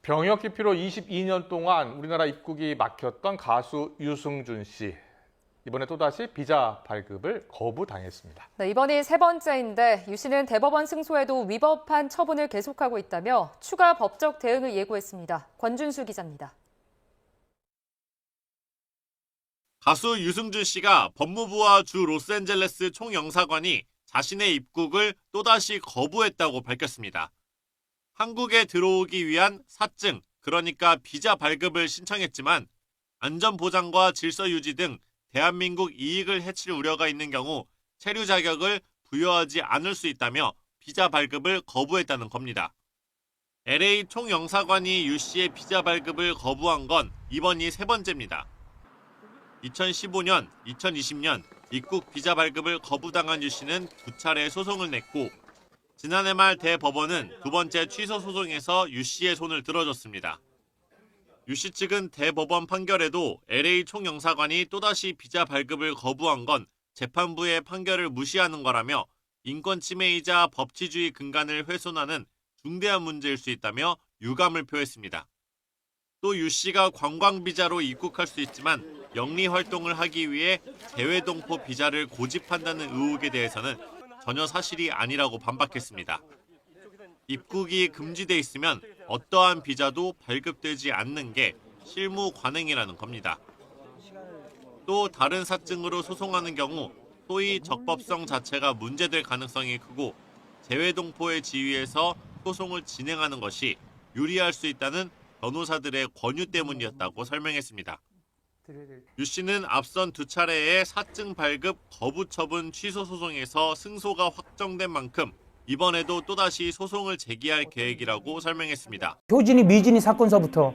병역 기피로 22년 동안 우리나라 입국이 막혔던 가수 유승준 씨. 이번에 또다시 비자 발급을 거부당했습니다. 네, 이번이 세 번째인데 유 씨는 대법원 승소에도 위법한 처분을 계속하고 있다며 추가 법적 대응을 예고했습니다. 권준수 기자입니다. 가수 유승준 씨가 법무부와 주 로스앤젤레스 총영사관이 자신의 입국을 또다시 거부했다고 밝혔습니다. 한국에 들어오기 위한 사증, 그러니까 비자 발급을 신청했지만 안전보장과 질서 유지 등 대한민국 이익을 해칠 우려가 있는 경우 체류 자격을 부여하지 않을 수 있다며 비자 발급을 거부했다는 겁니다. LA 총영사관이 유 씨의 비자 발급을 거부한 건 이번이 세 번째입니다. 2015년, 2020년 입국 비자 발급을 거부당한 유 씨는 2차례 소송을 냈고 지난해 말 대법원은 두 번째 취소 소송에서 유 씨의 손을 들어줬습니다. 유 씨 측은 대법원 판결에도 LA 총영사관이 또다시 비자 발급을 거부한 건 재판부의 판결을 무시하는 거라며 인권 침해이자 법치주의 근간을 훼손하는 중대한 문제일 수 있다며 유감을 표했습니다. 또 유 씨가 관광비자로 입국할 수 있지만 영리 활동을 하기 위해 재외동포 비자를 고집한다는 의혹에 대해서는 전혀 사실이 아니라고 반박했습니다. 입국이 금지돼 있으면 어떠한 비자도 발급되지 않는 게 실무 관행이라는 겁니다. 또 다른 사증으로 소송하는 경우 소위 적법성 자체가 문제될 가능성이 크고 재외동포의 지위에서 소송을 진행하는 것이 유리할 수 있다는 변호사들의 권유 때문이었다고 설명했습니다. 유 씨는 앞선 2차례의 사증 발급 거부 처분 취소 소송에서 승소가 확정된 만큼 이번에도 또다시 소송을 제기할 계획이라고 설명했습니다. 효진이 미진이 사건서부터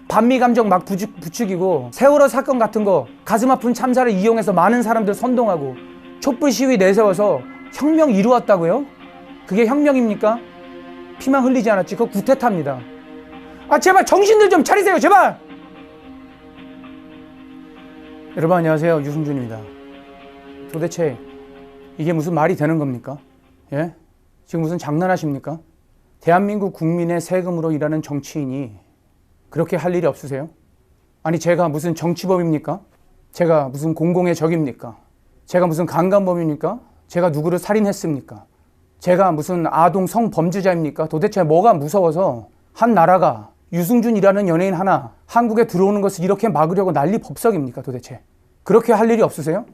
반미 감정 막 부추기고 세월호 사건 같은 거 가슴 아픈 참사를 이용해서 많은 사람들 선동하고 촛불 시위 내세워서 혁명 이루었다고요? 그게 혁명입니까? 피만 흘리지 않았지. 그거 구태타입니다. 아 제발 정신들 좀 차리세요 제발. 여러분 안녕하세요. 유승준입니다. 도대체 이게 무슨 말이 되는 겁니까? 예? 지금 무슨 장난하십니까? 대한민국 국민의 세금으로 일하는 정치인이 그렇게 할 일이 없으세요? 아니 제가 무슨 정치범입니까? 제가 무슨 공공의 적입니까? 제가 무슨 강간범입니까? 제가 누구를 살인했습니까? 제가 무슨 아동 성범죄자입니까? 도대체 뭐가 무서워서 한 나라가 유승준이라는 연예인 하나 한국에 들어오는 것을 이렇게 막으려고 난리 법석입니까 도대체? 그렇게 할 일이 없으세요?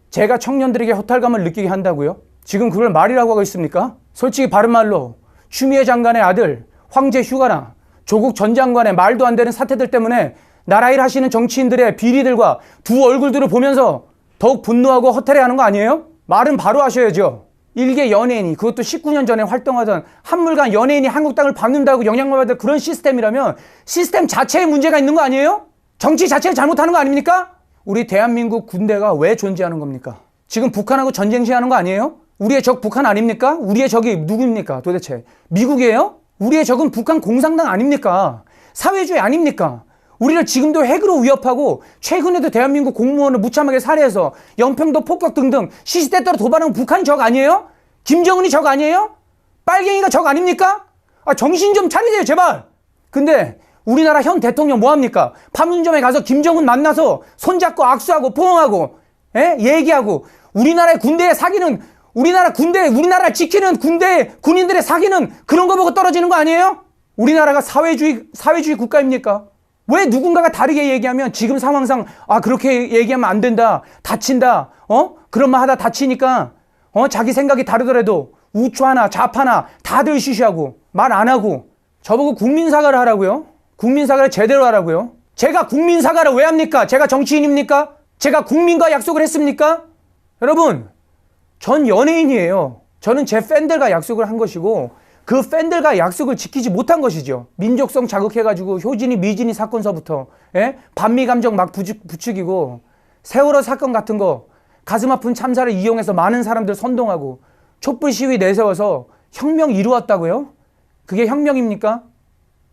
제가 청년들에게 허탈감을 느끼게 한다고요? 지금 그걸 말이라고 하고 있습니까? 솔직히 바른말로 추미애 장관의 아들 황제 휴가나 조국 전 장관의 말도 안 되는 사태들 때문에 나라 일 하시는 정치인들의 비리들과 두 얼굴들을 보면서 더욱 분노하고 허탈해하는 거 아니에요? 말은 바로 하셔야죠. 일개 연예인이 그것도 19년 전에 활동하던 한물간 연예인이 한국 땅을 박는다고 영향을 받을 그런 시스템이라면 시스템 자체에 문제가 있는 거 아니에요? 정치 자체를 잘못하는 거 아닙니까? 우리 대한민국 군대가 왜 존재하는 겁니까? 지금 북한하고 전쟁 시하는 거 아니에요? 우리의 적 북한 아닙니까? 우리의 적이 누구입니까 도대체? 미국이에요? 우리의 적은 북한 공산당 아닙니까? 사회주의 아닙니까? 우리를 지금도 핵으로 위협하고 최근에도 대한민국 공무원을 무참하게 살해해서 연평도 폭격 등등 시시때때로 도발하는 북한이 적 아니에요? 김정은이 적 아니에요? 빨갱이가 적 아닙니까? 아, 정신 좀 차리세요 제발. 근데 우리나라 현 대통령 뭐합니까? 판문점에 가서 김정은 만나서 손잡고 악수하고 포옹하고 얘기하고 우리나라의 군대에 사기는 우리나라를 지키는 군인들의 사기는 그런 거 보고 떨어지는 거 아니에요? 우리나라가 사회주의 국가입니까? 왜 누군가가 다르게 얘기하면 지금 상황상 그렇게 얘기하면 안 된다. 다친다. 그런 말 하다 다치니까 자기 생각이 다르더라도 우추하나 좌파나 다들 쉬쉬하고 말 안 하고 저보고 국민사과를 하라고요? 국민사과를 제대로 하라고요? 제가 국민사과를 왜 합니까? 제가 정치인입니까? 제가 국민과 약속을 했습니까? 여러분 전 연예인이에요. 저는 제 팬들과 약속을 한 것이고 그 팬들과 약속을 지키지 못한 것이죠. 민족성 자극해가지고 효진이 미진이 사건서부터 반미 감정 막 부추기고 세월호 사건 같은 거 가슴 아픈 참사를 이용해서 많은 사람들 선동하고 촛불 시위 내세워서 혁명 이루었다고요? 그게 혁명입니까?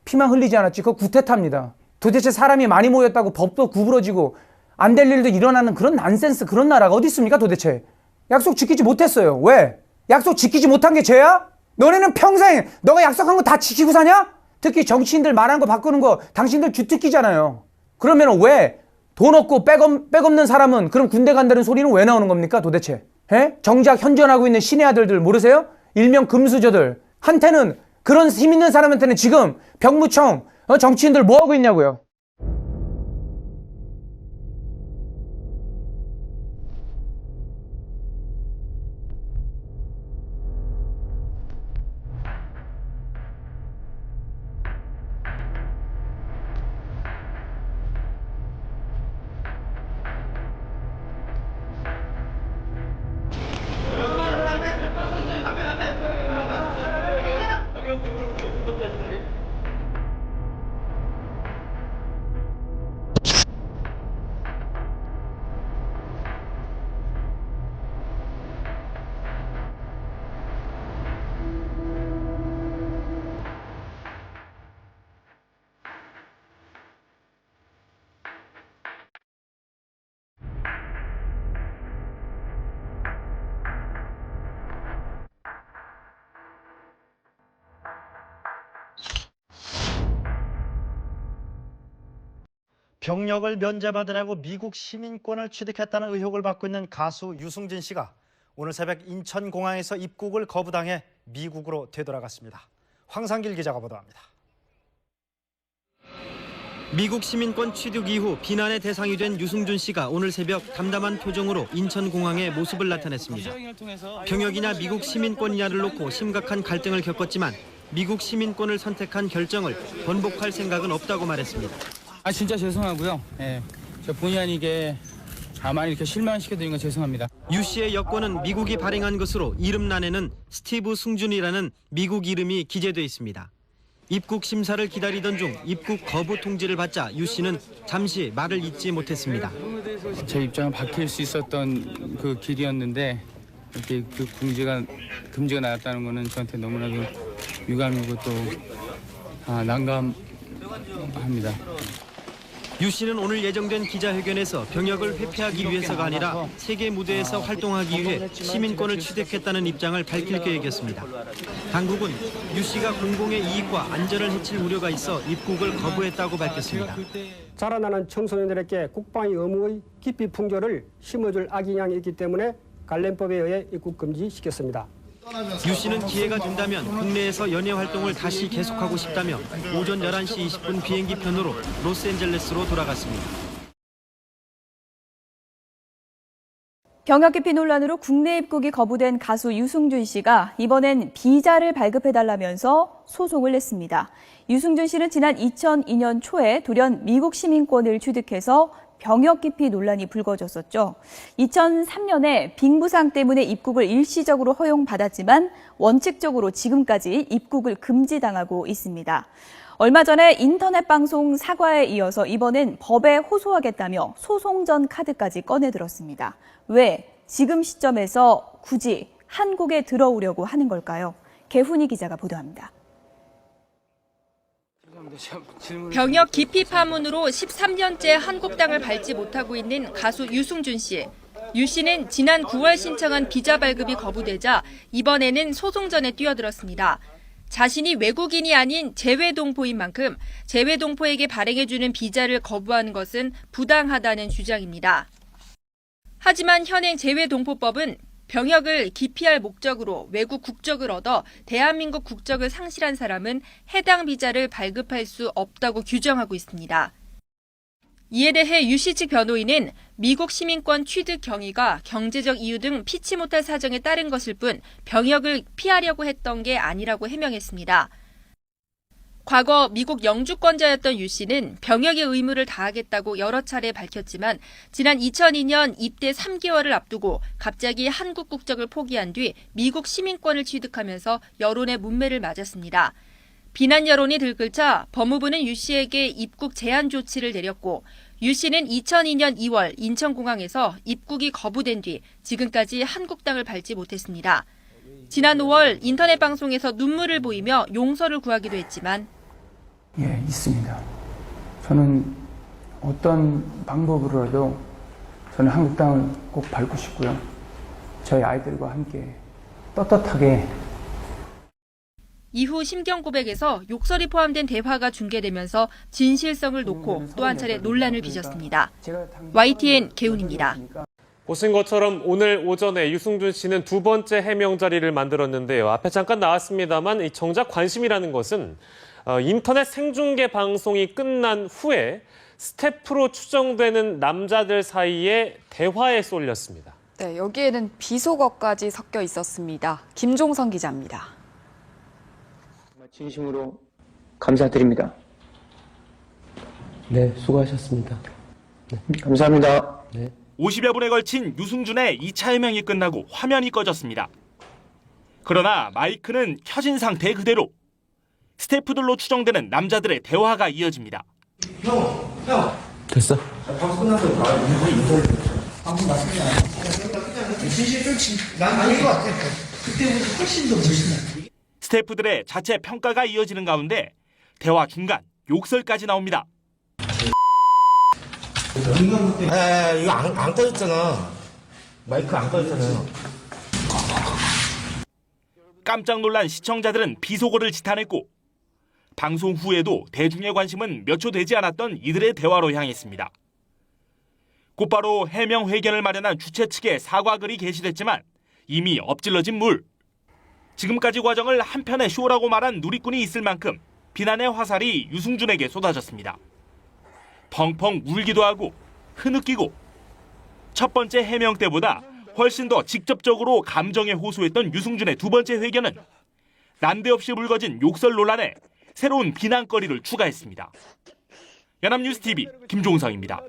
피만 흘리지 않았지. 그거 구태타입니다. 도대체 사람이 많이 모였다고 법도 구부러지고 안 될 일도 일어나는 그런 난센스 그런 나라가 어디 있습니까 도대체? 약속 지키지 못했어요. 왜? 약속 지키지 못한 게 죄야? 너네는 평생 너가 약속한 거 다 지키고 사냐? 특히 정치인들 말하는 거 바꾸는 거 당신들 주특기잖아요. 그러면 왜 돈 없고 백 없는 사람은 그럼 군대 간다는 소리는 왜 나오는 겁니까 도대체? 에? 정작 현존하고 있는 신의 아들들 모르세요? 일명 금수저들 한테는 그런 힘 있는 사람한테는 지금 병무청 정치인들 뭐 하고 있냐고요. 병력을 면제받으라고 미국 시민권을 취득했다는 의혹을 받고 있는 가수 유승준 씨가 오늘 새벽 인천공항에서 입국을 거부당해 미국으로 되돌아갔습니다. 황상길 기자가 보도합니다. 미국 시민권 취득 이후 비난의 대상이 된 유승준 씨가 오늘 새벽 담담한 표정으로 인천공항에 모습을 나타냈습니다. 병역이냐 미국 시민권이냐를 놓고 심각한 갈등을 겪었지만 미국 시민권을 선택한 결정을 번복할 생각은 없다고 말했습니다. 진짜 죄송하고요. 예, 저 본의 아니게 많이 이렇게 실망시켜드린 건 죄송합니다. 유 씨의 여권은 미국이 발행한 것으로 이름란에는 스티브 승준이라는 미국 이름이 기재돼 있습니다. 입국 심사를 기다리던 중 입국 거부 통지를 받자 유 씨는 잠시 말을 잇지 못했습니다. 제 입장은 바뀔 수 있었던 그 길이었는데 이렇게 그 금지가 나왔다는 거는 저한테 너무나도 유감이고 또 난감합니다. 유 씨는 오늘 예정된 기자회견에서 병역을 회피하기 위해서가 아니라 세계 무대에서 활동하기 위해 시민권을 취득했다는 입장을 밝힐 계획이었습니다. 당국은 유 씨가 공공의 이익과 안전을 해칠 우려가 있어 입국을 거부했다고 밝혔습니다. 자라나는 청소년들에게 국방의 의무의 깊이 풍조를 심어줄 악영향이 있기 때문에 관련법에 의해 입국 금지시켰습니다. 유 씨는 기회가 된다면 국내에서 연예 활동을 다시 계속하고 싶다며 오전 11시 20분 비행기 편으로 로스앤젤레스로 돌아갔습니다. 병역 기피 논란으로 국내 입국이 거부된 가수 유승준 씨가 이번엔 비자를 발급해달라면서 소송을 냈습니다. 유승준 씨는 지난 2002년 초에 돌연 미국 시민권을 취득해서 병역 기피 논란이 불거졌었죠. 2003년에 빙부상 때문에 입국을 일시적으로 허용받았지만 원칙적으로 지금까지 입국을 금지당하고 있습니다. 얼마 전에 인터넷 방송 사과에 이어서 이번엔 법에 호소하겠다며 소송 전 카드까지 꺼내들었습니다. 왜 지금 시점에서 굳이 한국에 들어오려고 하는 걸까요? 개훈이 기자가 보도합니다. 병역 기피 파문으로 13년째 한국 땅을 밟지 못하고 있는 가수 유승준 씨. 유 씨는 지난 9월 신청한 비자 발급이 거부되자 이번에는 소송전에 뛰어들었습니다. 자신이 외국인이 아닌 재외동포인 만큼 재외동포에게 발행해주는 비자를 거부하는 것은 부당하다는 주장입니다. 하지만 현행 재외동포법은 병역을 기피할 목적으로 외국 국적을 얻어 대한민국 국적을 상실한 사람은 해당 비자를 발급할 수 없다고 규정하고 있습니다. 이에 대해 유 씨 측 변호인은 미국 시민권 취득 경위가 경제적 이유 등 피치 못할 사정에 따른 것일 뿐 병역을 피하려고 했던 게 아니라고 해명했습니다. 과거 미국 영주권자였던 유 씨는 병역의 의무를 다하겠다고 여러 차례 밝혔지만 지난 2002년 입대 3개월을 앞두고 갑자기 한국 국적을 포기한 뒤 미국 시민권을 취득하면서 여론의 문매를 맞았습니다. 비난 여론이 들끓자 법무부는 유 씨에게 입국 제한 조치를 내렸고 유 씨는 2002년 2월 인천공항에서 입국이 거부된 뒤 지금까지 한국 땅을 밟지 못했습니다. 지난 5월 인터넷 방송에서 눈물을 보이며 용서를 구하기도 했지만 예, 있습니다. 저는 어떤 방법으로라도 저는 한국 땅을 꼭 밟고 싶고요. 저희 아이들과 함께 떳떳하게. 이후 심경 고백에서 욕설이 포함된 대화가 중계되면서 진실성을 놓고 또 한 차례 논란을 빚었습니다. YTN 개훈입니다. 보신 것처럼 오늘 오전에 유승준 씨는 두 번째 해명 자리를 만들었는데요. 앞에 잠깐 나왔습니다만 이 정작 관심이라는 것은 인터넷 생중계 방송이 끝난 후에 스태프로 추정되는 남자들 사이에 대화에 쏠렸습니다. 네, 여기에는 비속어까지 섞여 있었습니다. 김종성 기자입니다. 진심으로 감사드립니다. 네, 수고하셨습니다. 네. 감사합니다. 네. 50여 분에 걸친 유승준의 2차 해명이 끝나고 화면이 꺼졌습니다. 그러나 마이크는 켜진 상태 그대로. 스태프들로 추정되는 남자들의 대화가 이어집니다. 형. 됐어. 방송 끝나서 방송 났으면 진실 난 아닌 것 같아. 그때보다 훨씬 더 멋있네. 스태프들의 자체 평가가 이어지는 가운데 대화 중간 욕설까지 나옵니다. 이거 안 꺼졌잖아. 마이크 안 꺼졌잖아요. 깜짝 놀란 시청자들은 비속어를 지탄했고 방송 후에도 대중의 관심은 몇 초 되지 않았던 이들의 대화로 향했습니다. 곧바로 해명 회견을 마련한 주최 측의 사과글이 게시됐지만 이미 엎질러진 물. 지금까지 과정을 한편의 쇼라고 말한 누리꾼이 있을 만큼 비난의 화살이 유승준에게 쏟아졌습니다. 펑펑 울기도 하고 흐느끼고 첫 번째 해명 때보다 훨씬 더 직접적으로 감정에 호소했던 유승준의 두 번째 회견은 난데없이 불거진 욕설 논란에 새로운 비난거리를 추가했습니다. 연합뉴스TV 김종성입니다.